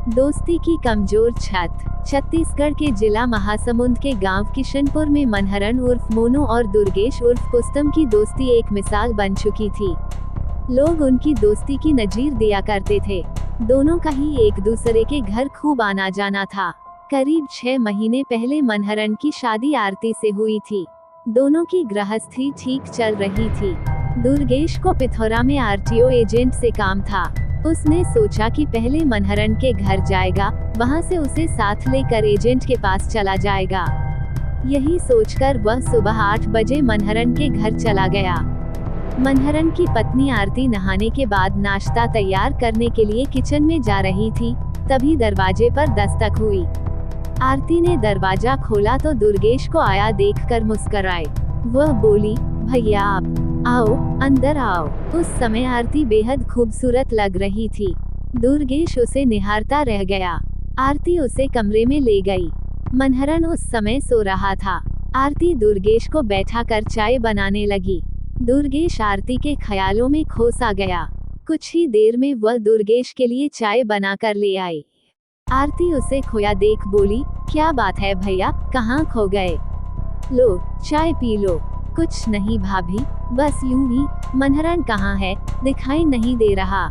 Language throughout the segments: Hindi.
दोस्ती की कमजोर छत। छत्तीसगढ़ के जिला महासमुंद के गांव किशनपुर में मनहरण उर्फ मोनू और दुर्गेश उर्फ कुस्तम की दोस्ती एक मिसाल बन चुकी थी। लोग उनकी दोस्ती की नजीर दिया करते थे। दोनों का ही एक दूसरे के घर खूब आना जाना था। करीब 6 महीने पहले मनहरण की शादी आरती से हुई थी। दोनों की गृहस्थी ठीक चल रही थी। दुर्गेश को पिथौरा में आरटीओ एजेंट से काम था। उसने सोचा कि पहले मनहरण के घर जाएगा, वहां से उसे साथ लेकर एजेंट के पास चला जाएगा। यही सोचकर वह सुबह 8 बजे मनहरण के घर चला गया। मनहरण की पत्नी आरती नहाने के बाद नाश्ता तैयार करने के लिए किचन में जा रही थी, तभी दरवाजे पर दस्तक हुई। आरती ने दरवाजा खोला तो दुर्गेश को आया देखकर मुस्कुराए। वह बोली, भैया आप आओ, अंदर आओ। उस समय आरती बेहद खूबसूरत लग रही थी। दुर्गेश उसे निहारता रह गया। आरती उसे कमरे में ले गई। मनहरण उस समय सो रहा था। आरती दुर्गेश को बैठा कर चाय बनाने लगी। दुर्गेश आरती के ख्यालों में खो सा गया। कुछ ही देर में वह दुर्गेश के लिए चाय बनाकर ले आई। आरती उसे खोया देख बोली, क्या बात है भैया, कहाँ खो गए? लो, चाय पी लो। कुछ नहीं भाभी, बस यूं ही। मनहरण कहाँ है, दिखाई नहीं दे रहा?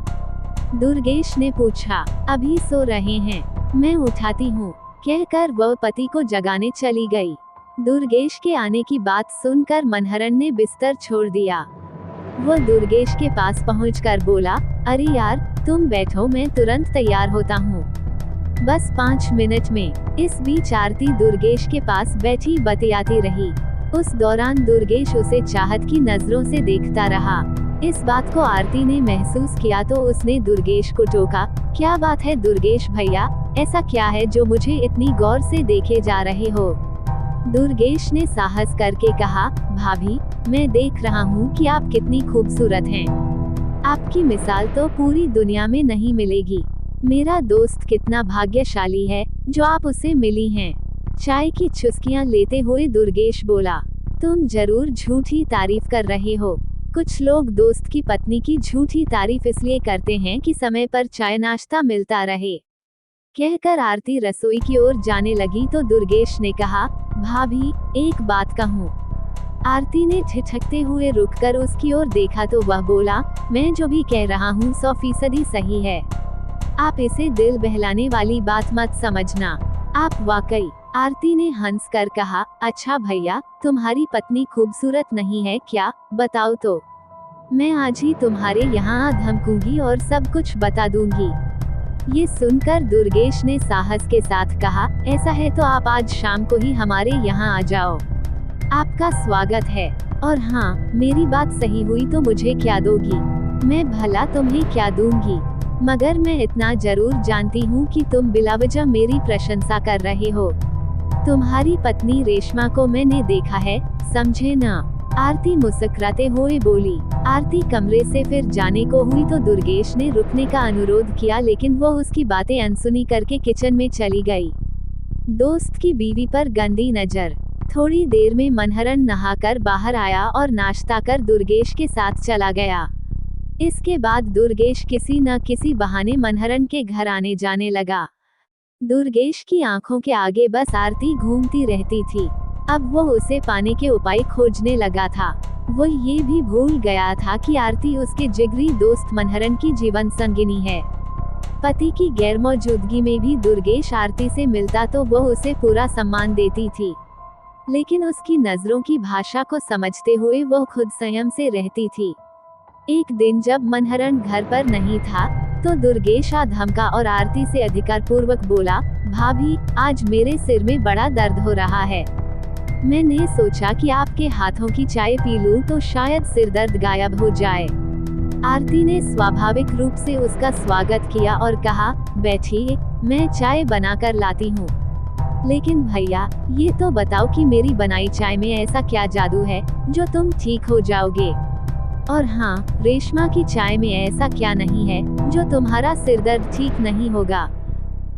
दुर्गेश ने पूछा। अभी सो रहे हैं, मैं उठाती हूँ, कहकर वह पति को जगाने चली गई। दुर्गेश के आने की बात सुनकर मनहरण ने बिस्तर छोड़ दिया। वह दुर्गेश के पास पहुंचकर बोला, अरे यार, तुम बैठो, मैं तुरंत तैयार होता हूँ, बस 5 मिनट में। इस बीच आरती दुर्गेश के पास बैठी बतियाती रही। उस दौरान दुर्गेश उसे चाहत की नजरों से देखता रहा। इस बात को आरती ने महसूस किया तो उसने दुर्गेश को टोका, क्या बात है दुर्गेश भैया, ऐसा क्या है जो मुझे इतनी गौर से देखे जा रहे हो? दुर्गेश ने साहस करके कहा, भाभी, मैं देख रहा हूँ कि आप कितनी खूबसूरत हैं। आपकी मिसाल तो पूरी दुनिया में नहीं मिलेगी। मेरा दोस्त कितना भाग्यशाली है जो आप उसे मिली हैं। चाय की चुस्कियां लेते हुए दुर्गेश बोला, तुम जरूर झूठी तारीफ कर रहे हो। कुछ लोग दोस्त की पत्नी की झूठी तारीफ इसलिए करते हैं कि समय पर चाय नाश्ता मिलता रहे। कहकर आरती रसोई की ओर जाने लगी तो दुर्गेश ने कहा, भाभी, एक बात कहूँ? आरती ने ठिठकते हुए रुककर उसकी ओर देखा तो वह बोला, मैं जो भी कह रहा हूँ 100% सही है। आप इसे दिल बहलाने वाली बात मत समझना। आप वाकई। आरती ने हंस कर कहा, अच्छा भैया, तुम्हारी पत्नी खूबसूरत नहीं है क्या, बताओ तो। मैं आज ही तुम्हारे यहाँ धमकूंगी और सब कुछ बता दूंगी। ये सुनकर दुर्गेश ने साहस के साथ कहा, ऐसा है तो आप आज शाम को ही हमारे यहाँ आ जाओ, आपका स्वागत है। और हाँ, मेरी बात सही हुई तो मुझे क्या दोगी? मैं भला तुम्हें क्या दूंगी, मगर मैं इतना जरूर जानती हूँ कि तुम बिलावजह मेरी प्रशंसा कर रहे हो। तुम्हारी पत्नी रेशमा को मैंने देखा है, समझे ना? आरती मुस्कुराते हुए बोली। आरती कमरे से फिर जाने को हुई तो दुर्गेश ने रुकने का अनुरोध किया, लेकिन वो उसकी बातें अनसुनी करके किचन में चली गई। दोस्त की बीवी पर गंदी नजर। थोड़ी देर में मनहरण नहाकर बाहर आया और नाश्ता कर दुर्गेश के साथ चला गया। इसके बाद दुर्गेश किसी न किसी बहाने मनहरण के घर आने जाने लगा। दुर्गेश की आंखों के आगे बस आरती घूमती रहती थी। अब वो उसे पाने के उपाय खोजने लगा था। वो ये भी भूल गया था कि आरती उसके जिगरी दोस्त मनहरण की जीवन संगिनी है। पति की गैरमौजूदगी में भी दुर्गेश आरती से मिलता तो वो उसे पूरा सम्मान देती थी, लेकिन उसकी नजरों की भाषा को समझते हुए वो खुद संयम से रहती थी। एक दिन जब मनहरण घर पर नहीं था तो दुर्गेश धमका और आरती से अधिकारपूर्वक बोला, भाभी, आज मेरे सिर में बड़ा दर्द हो रहा है। मैंने सोचा कि आपके हाथों की चाय पी लूं तो शायद सिर दर्द गायब हो जाए। आरती ने स्वाभाविक रूप से उसका स्वागत किया और कहा, बैठिए, मैं चाय बनाकर लाती हूँ। लेकिन भैया, ये तो बताओ कि मेरी बनाई चाय में ऐसा क्या जादू है जो तुम ठीक हो जाओगे? और हाँ, रेशमा की चाय में ऐसा क्या नहीं है जो तुम्हारा सिरदर्द ठीक नहीं होगा?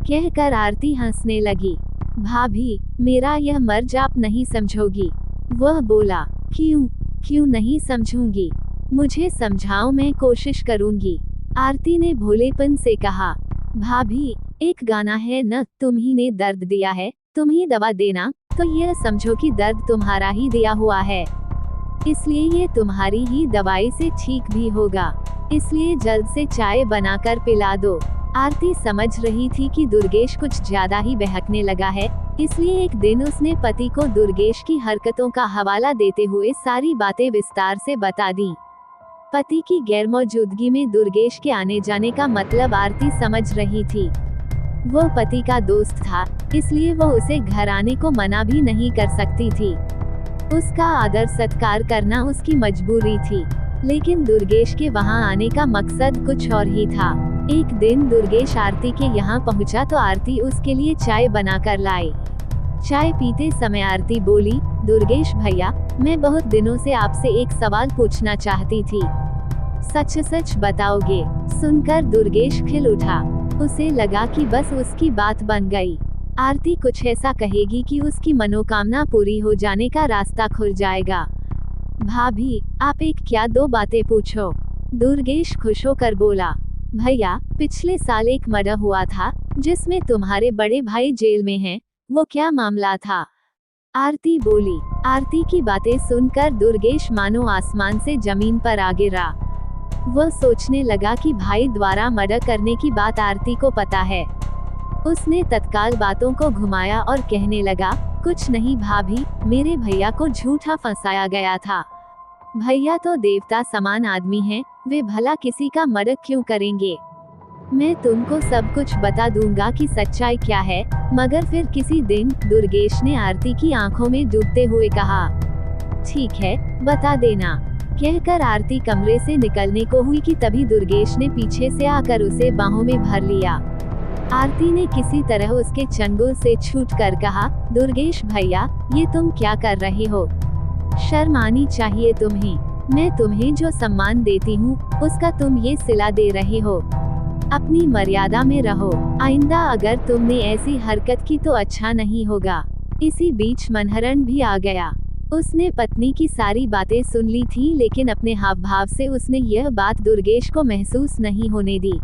कहकर आरती हंसने लगी। भाभी, मेरा यह मर्ज आप नहीं समझोगी। वह बोला, क्यों नहीं समझूंगी? मुझे समझाओ, मैं कोशिश करूंगी। आरती ने भोलेपन से कहा। भाभी, एक गाना है न, तुम ही ने दर्द दिया है, तुम ही दवा देना, तो यह समझो कि दर्द तुम्हारा ही दिया हुआ है, इसलिए ये तुम्हारी ही दवाई से ठीक भी होगा, इसलिए जल्द से चाय बनाकर पिला दो। आरती समझ रही थी कि दुर्गेश कुछ ज्यादा ही बहकने लगा है, इसलिए एक दिन उसने पति को दुर्गेश की हरकतों का हवाला देते हुए सारी बातें विस्तार से बता दी। पति की गैरमौजूदगी में दुर्गेश के आने जाने का मतलब आरती समझ रही थी। वह पति का दोस्त था, इसलिए वह उसे घर आने को मना भी नहीं कर सकती थी। उसका आदर सत्कार करना उसकी मजबूरी थी, लेकिन दुर्गेश के वहां आने का मकसद कुछ और ही था। एक दिन दुर्गेश आरती के यहाँ पहुंचा तो आरती उसके लिए चाय बनाकर लाई। चाय पीते समय आरती बोली, दुर्गेश भैया, मैं बहुत दिनों से आपसे एक सवाल पूछना चाहती थी, सच सच बताओगे? सुनकर दुर्गेश खिल उठा। उसे लगा कि बस उसकी बात बन गई। आरती कुछ ऐसा कहेगी कि उसकी मनोकामना पूरी हो जाने का रास्ता खुल जाएगा। भाभी, आप एक क्या दो बातें पूछो। दुर्गेश खुश होकर बोला, भैया, पिछले साल एक मर्डर हुआ था, जिसमें तुम्हारे बड़े भाई जेल में हैं, वो क्या मामला था? आरती बोली। आरती की बातें सुनकर दुर्गेश मानो आसमान से जमीन पर आ गिरा। वह सोचने लगा कि भाई द्वारा मर्डर करने की बात आरती को पता है। उसने तत्काल बातों को घुमाया और कहने लगा, कुछ नहीं भाभी, मेरे भैया को झूठा फंसाया गया था। भैया तो देवता समान आदमी हैं, वे भला किसी का मर्डर क्यों करेंगे? मैं तुमको सब कुछ बता दूंगा कि सच्चाई क्या है, मगर फिर किसी दिन, दुर्गेश ने आरती की आंखों में डूबते हुए कहा। ठीक है, बता देना, कहकर आरती कमरे से निकलने को हुई कि तभी दुर्गेश ने पीछे से आकर उसे बाहों में भर लिया। आरती ने किसी तरह उसके चंगुल से छूटकर कहा, दुर्गेश भैया, ये तुम क्या कर रहे हो? शर्म आनी चाहिए तुम्हें। मैं तुम्हें जो सम्मान देती हूँ, उसका तुम ये सिला दे रहे हो। अपनी मर्यादा में रहो, आइंदा अगर तुमने ऐसी हरकत की तो अच्छा नहीं होगा। इसी बीच मनहरण भी आ गया। उसने पत्नी की सारी बातें सुन ली थी, लेकिन अपने हाव भाव से उसने यह बात दुर्गेश को महसूस नहीं होने दी।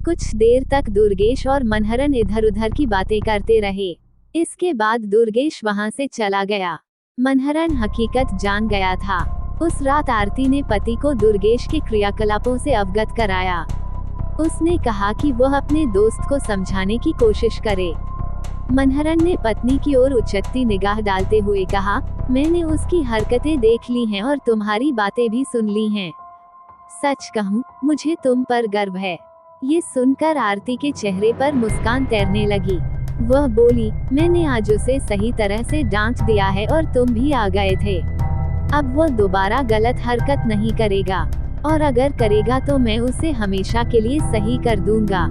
कुछ देर तक दुर्गेश और मनहरण इधर उधर की बातें करते रहे। इसके बाद दुर्गेश वहां से चला गया। मनहरण हकीकत जान गया था। उस रात आरती ने पति को दुर्गेश के क्रियाकलापों से अवगत कराया। उसने कहा कि वह अपने दोस्त को समझाने की कोशिश करे। मनहरण ने पत्नी की ओर उचकती निगाह डालते हुए कहा, मैंने उसकी हरकतें देख ली हैं और तुम्हारी बातें भी सुन ली हैं। सच कहूँ, मुझे तुम पर गर्व है। ये सुनकर आरती के चेहरे पर मुस्कान तैरने लगी। वह बोली, मैंने आज उसे सही तरह से डांट दिया है और तुम भी आ गए थे। अब वह दोबारा गलत हरकत नहीं करेगा, और अगर करेगा तो मैं उसे हमेशा के लिए सही कर दूंगा।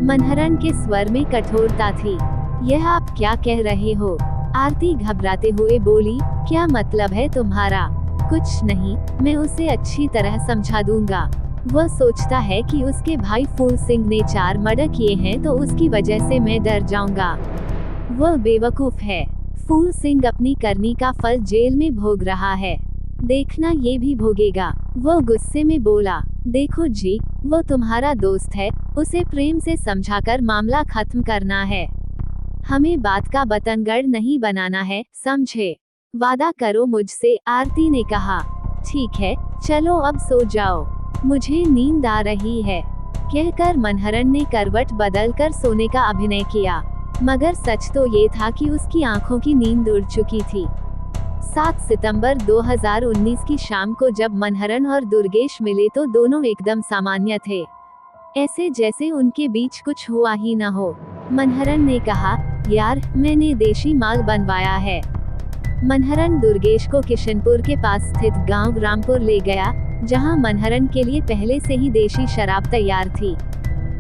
मनहरण के स्वर में कठोरता थी। यह आप क्या कह रहे हो? आरती घबराते हुए बोली, क्या मतलब है तुम्हारा? कुछ नहीं, मैं उसे अच्छी तरह समझा दूंगा। वह सोचता है कि उसके भाई फूल सिंह ने 4 मर्डर किए हैं तो उसकी वजह से मैं डर जाऊंगा। वह बेवकूफ है। फूल सिंह अपनी करनी का फल जेल में भोग रहा है, देखना ये भी भोगेगा। वह गुस्से में बोला, देखो जी, वो तुम्हारा दोस्त है, उसे प्रेम से समझाकर मामला खत्म करना है। हमें बात का बतंगड़ नहीं बनाना है, समझे? वादा करो मुझसे, आरती ने कहा। ठीक है, चलो अब सो जाओ, मुझे नींद आ रही है, कहकर मनहरण ने करवट बदलकर सोने का अभिनय किया। मगर सच तो ये था कि उसकी आंखों की नींद उड़ चुकी थी। 7 सितंबर 2019 की शाम को जब मनहरण और दुर्गेश मिले तो दोनों एकदम सामान्य थे, ऐसे जैसे उनके बीच कुछ हुआ ही न हो। मनहरण ने कहा, यार, मैंने देशी माल बनवाया है। मनहरण दुर्गेश को किशनपुर के पास स्थित गांव रामपुर ले गया, जहां मनहरण के लिए पहले से ही देशी शराब तैयार थी।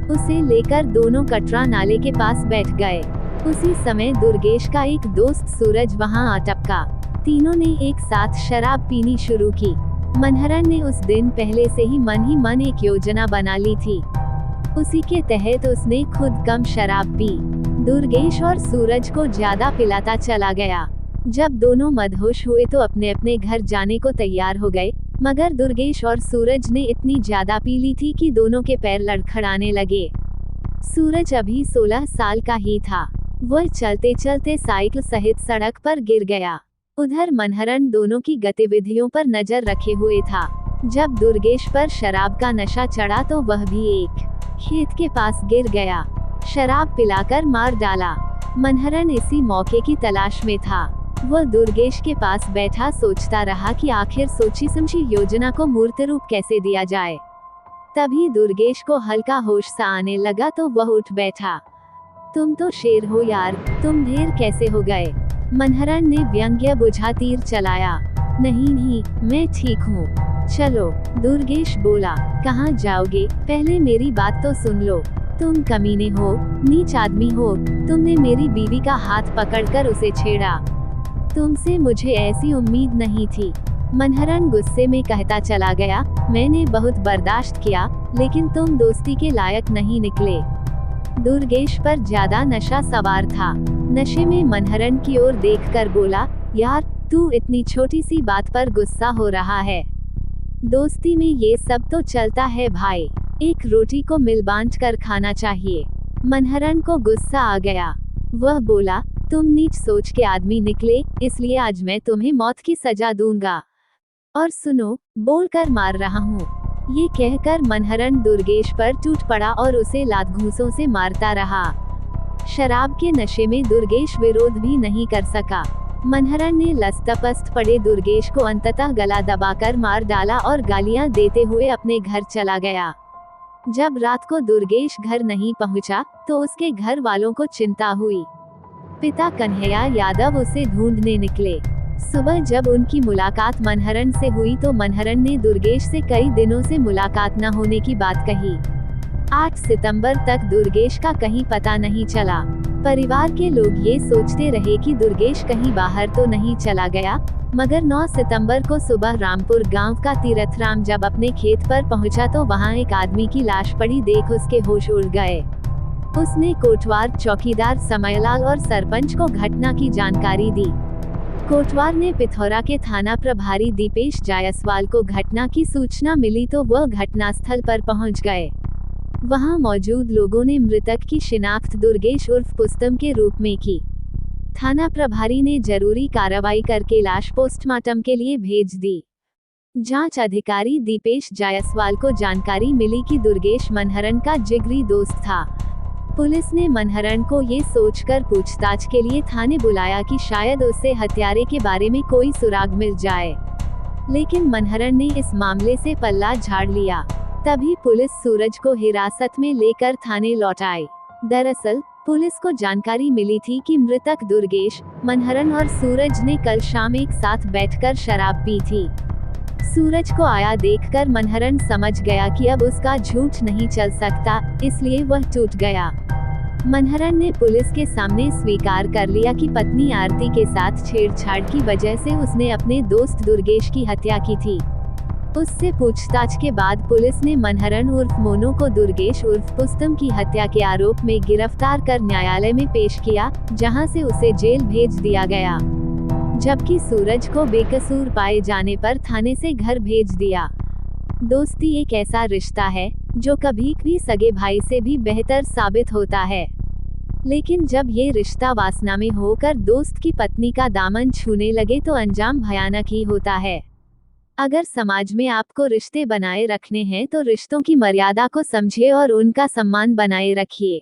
उसे लेकर दोनों कटरा नाले के पास बैठ गए। उसी समय दुर्गेश का एक दोस्त सूरज वहां आ टपका। तीनों ने एक साथ शराब पीनी शुरू की। मनहरण ने उस दिन पहले से ही मन एक योजना बना ली थी। उसी के तहत उसने खुद कम शराब पी, दुर्गेश और सूरज को ज्यादा पिलाता चला गया। जब दोनों मदहोश हुए तो अपने अपने घर जाने को तैयार हो गए, मगर दुर्गेश और सूरज ने इतनी ज्यादा पी ली थी कि दोनों के पैर लड़खड़ाने लगे। सूरज अभी 16 साल का ही था। वह चलते चलते साइकिल सहित सड़क पर गिर गया। उधर मनहरन दोनों की गतिविधियों पर नजर रखे हुए था। जब दुर्गेश पर शराब का नशा चढ़ा तो वह भी एक खेत के पास गिर गया। शराब पिलाकर मार डाला। मनहरन इसी मौके की तलाश में था। वह दुर्गेश के पास बैठा सोचता रहा कि आखिर सोची समझी योजना को मूर्त रूप कैसे दिया जाए। तभी दुर्गेश को हल्का होश सा आने लगा तो वह उठ बैठा। तुम तो शेर हो यार, तुम ढेर कैसे हो गए? मनहरन ने व्यंग्य बुझा तीर चलाया। नहीं, मैं ठीक हूँ। चलो, दुर्गेश बोला। कहाँ जाओगे? पहले मेरी बात तो सुन लो। तुम कमीने हो, नीच आदमी हो। तुमने मेरी बीवी का हाथ पकड़कर उसे छेड़ा। तुमसे मुझे ऐसी उम्मीद नहीं थी। मनहरन गुस्से में कहता चला गया, मैंने बहुत बर्दाश्त किया, लेकिन तुम दोस्ती के लायक नहीं निकले। दुर्गेश पर ज्यादा नशा सवार था। नशे में मनहरन की ओर देखकर बोला, यार, तू इतनी छोटी सी बात पर गुस्सा हो रहा है। दोस्ती में ये सब तो चलता है भाई। एक रोटी को मिल बांट कर खाना चाहिए। मनहरन को गुस्सा आ गया। वह बोला, तुम नीच सोच के आदमी निकले, इसलिए आज मैं तुम्हें मौत की सजा दूंगा। और सुनो, बोलकर मार रहा हूँ। ये कहकर मनहरन दुर्गेश पर टूट पड़ा और उसे लात घूंसों से मारता रहा। शराब के नशे में दुर्गेश विरोध भी नहीं कर सका। मनहरन ने लस्तपस्त पड़े दुर्गेश को अंततः गला दबाकर मार डाला और गालियां देते हुए अपने घर चला गया। जब रात को दुर्गेश घर नहीं पहुंचा, तो उसके घर वालों को चिंता हुई। पिता कन्हैया यादव उसे ढूंढने निकले। सुबह जब उनकी मुलाकात मनहरन से हुई तो मनहरन ने दुर्गेश से कई दिनों से मुलाकात न होने की बात कही। 8 सितंबर तक दुर्गेश का कहीं पता नहीं चला। परिवार के लोग ये सोचते रहे कि दुर्गेश कहीं बाहर तो नहीं चला गया, मगर 9 सितंबर को सुबह रामपुर गांव का तीरथराम जब अपने खेत पर पहुंचा तो वहां एक आदमी की लाश पड़ी देख उसके होश उड़ गए। उसने कोटवार चौकीदार समयलाल और सरपंच को घटना की जानकारी दी। कोटवार ने पिथौरा के थाना प्रभारी दीपेश जायसवाल को घटना की सूचना मिली तो वह घटनास्थल पर पहुंच गए। वहां मौजूद लोगों ने मृतक की शिनाख्त दुर्गेश उर्फ पुस्तम के रूप में की। थाना प्रभारी ने जरूरी कार्रवाई करके लाश पोस्टमार्टम के लिए भेज दी। जांच अधिकारी दीपेश जायसवाल को जानकारी मिली कि दुर्गेश मनहरन का जिगरी दोस्त था। पुलिस ने मनहरन को ये सोचकर पूछताछ के लिए थाने बुलाया कि शायद उससे हत्यारे के बारे में कोई सुराग मिल जाए, लेकिन मनहरन ने इस मामले से पल्ला झाड़ लिया। तभी पुलिस सूरज को हिरासत में लेकर थाने लौट आई। दरअसल पुलिस को जानकारी मिली थी कि मृतक दुर्गेश, मनहरन और सूरज ने कल शाम एक साथ बैठकर शराब पी थी। सूरज को आया देखकर मनहरन समझ गया कि अब उसका झूठ नहीं चल सकता, इसलिए वह टूट गया। मनहरन ने पुलिस के सामने स्वीकार कर लिया कि पत्नी आरती के साथ छेड़छाड़ की वजह से उसने अपने दोस्त दुर्गेश की हत्या की थी। उससे पूछताछ के बाद पुलिस ने मनहरन उर्फ मोनू को दुर्गेश उर्फ पुस्तम की हत्या के आरोप में गिरफ्तार कर न्यायालय में पेश किया, जहां से उसे जेल भेज दिया गया, जबकि सूरज को बेकसूर पाए जाने पर थाने से घर भेज दिया। दोस्ती एक ऐसा रिश्ता है जो कभी भी सगे भाई से भी बेहतर साबित होता है, लेकिन जब ये रिश्ता वासना में होकर दोस्त की पत्नी का दामन छूने लगे तो अंजाम भयानक ही होता है। अगर समाज में आपको रिश्ते बनाए रखने हैं तो रिश्तों की मर्यादा को समझिए और उनका सम्मान बनाए रखिए।